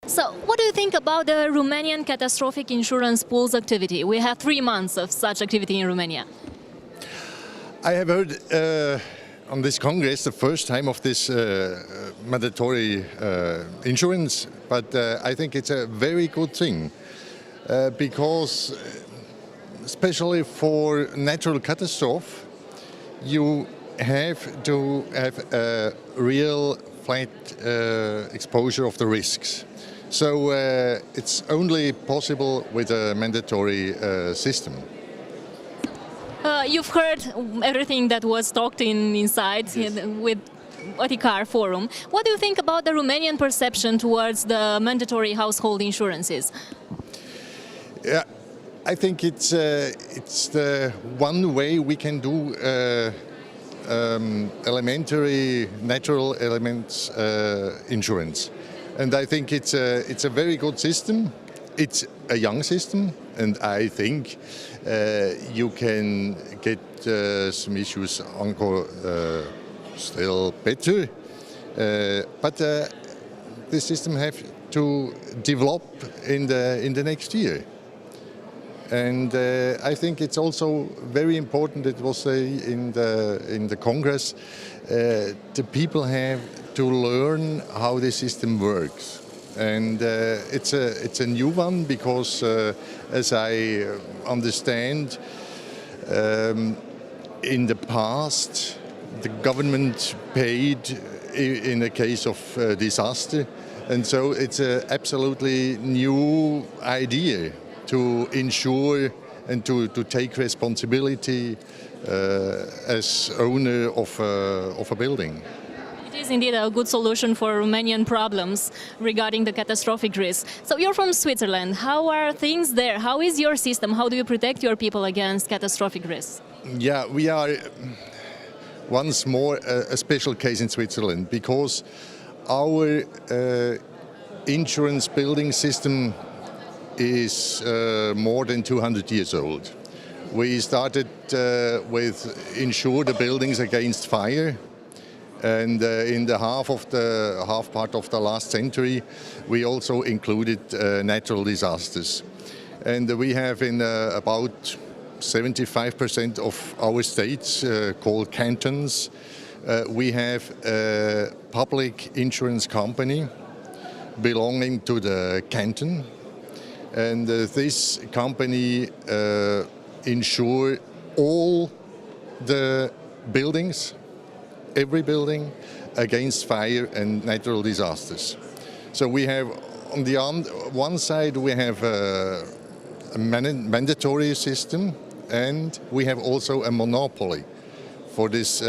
So, what do you think about the Romanian catastrophic insurance pool's activity? We have 3 months of such activity in Romania. I have heard on this Congress the first time of this mandatory insurance, but I think it's a very good thing because especially for natural catastrophe, you have to have a real flat exposure of the risks. So it's only possible with a mandatory system. You've heard everything that was talked inside with Oticar Forum. What do you think about the Romanian perception towards the mandatory household insurances? Yeah, I think it's the one way we can do elementary natural elements insurance, and I think it's a very good system. It's a young system, and I think you can get some issues encore still better, but the system have to develop in the next year. And I think it's also very important, it was in the Congress, the people have to learn how the system works. And it's a new one because, as I understand, in the past the government paid in a case of disaster, and so it's an absolutely new idea to insure and to take responsibility as owner of a building. It is indeed a good solution for Romanian problems regarding the catastrophic risk. So you're from Switzerland. How are things there? How is your system? How do you protect your people against catastrophic risks? Yeah, we are once more a special case in Switzerland because our insurance building system is more than 200 years old. We started with insure the buildings against fire, and in the half part of the last century we also included natural disasters. And we have in about 75% of our states called cantons, we have a public insurance company belonging to the canton. And this company insure all the buildings, every building, against fire and natural disasters. So we have, on the one side, we have a mandatory system, and we have also a monopoly for this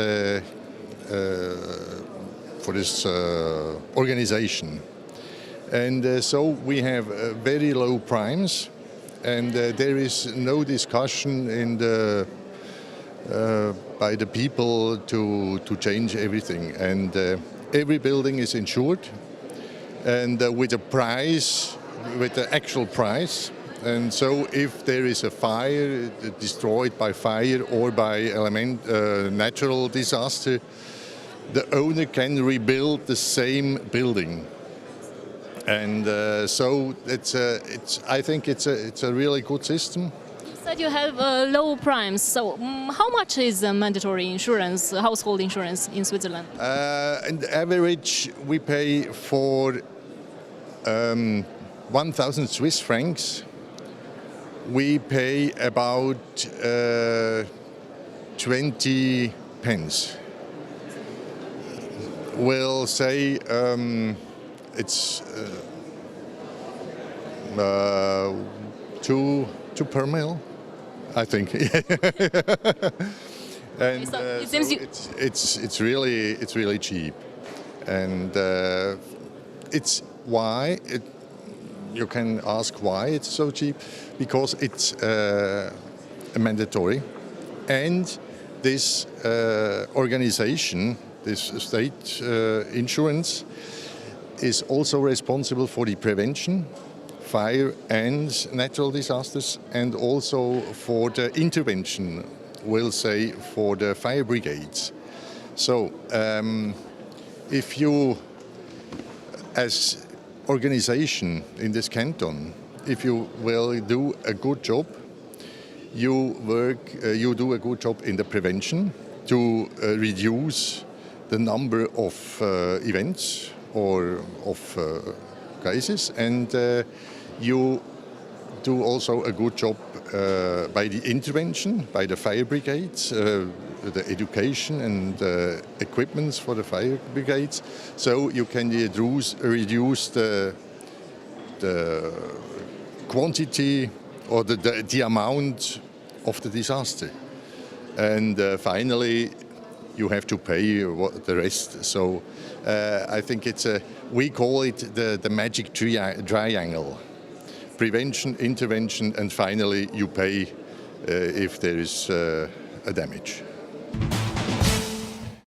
organization. And so we have very low primes, and there is no discussion by the people to change everything. And every building is insured, and with a price, with the actual price. And so if there is a fire destroyed by fire or by natural disaster, the owner can rebuild the same building. And so I think it's a really good system. You said you have low primes. So how much is mandatory insurance, household insurance in Switzerland? On average, we pay for 1,000 Swiss francs. We pay about 20 pence. We'll say it's two per mil, I think. And it seems it's really cheap, and it's why you can ask why it's so cheap, because it's mandatory, and this organization, this state insurance, is also responsible for the prevention, fire and natural disasters, and also for the intervention, we'll say, for the fire brigades. So if you, as organization in this canton, if you will do a good job, you do a good job in the prevention to reduce the number of events or of cases, and you do also a good job by the intervention, by the fire brigades, the education and equipments for the fire brigades, so you can reduce the quantity or the amount of the disaster. And finally, you have to pay the rest. So I think we call it the magic triangle. Prevention, intervention, and finally you pay if there is a damage.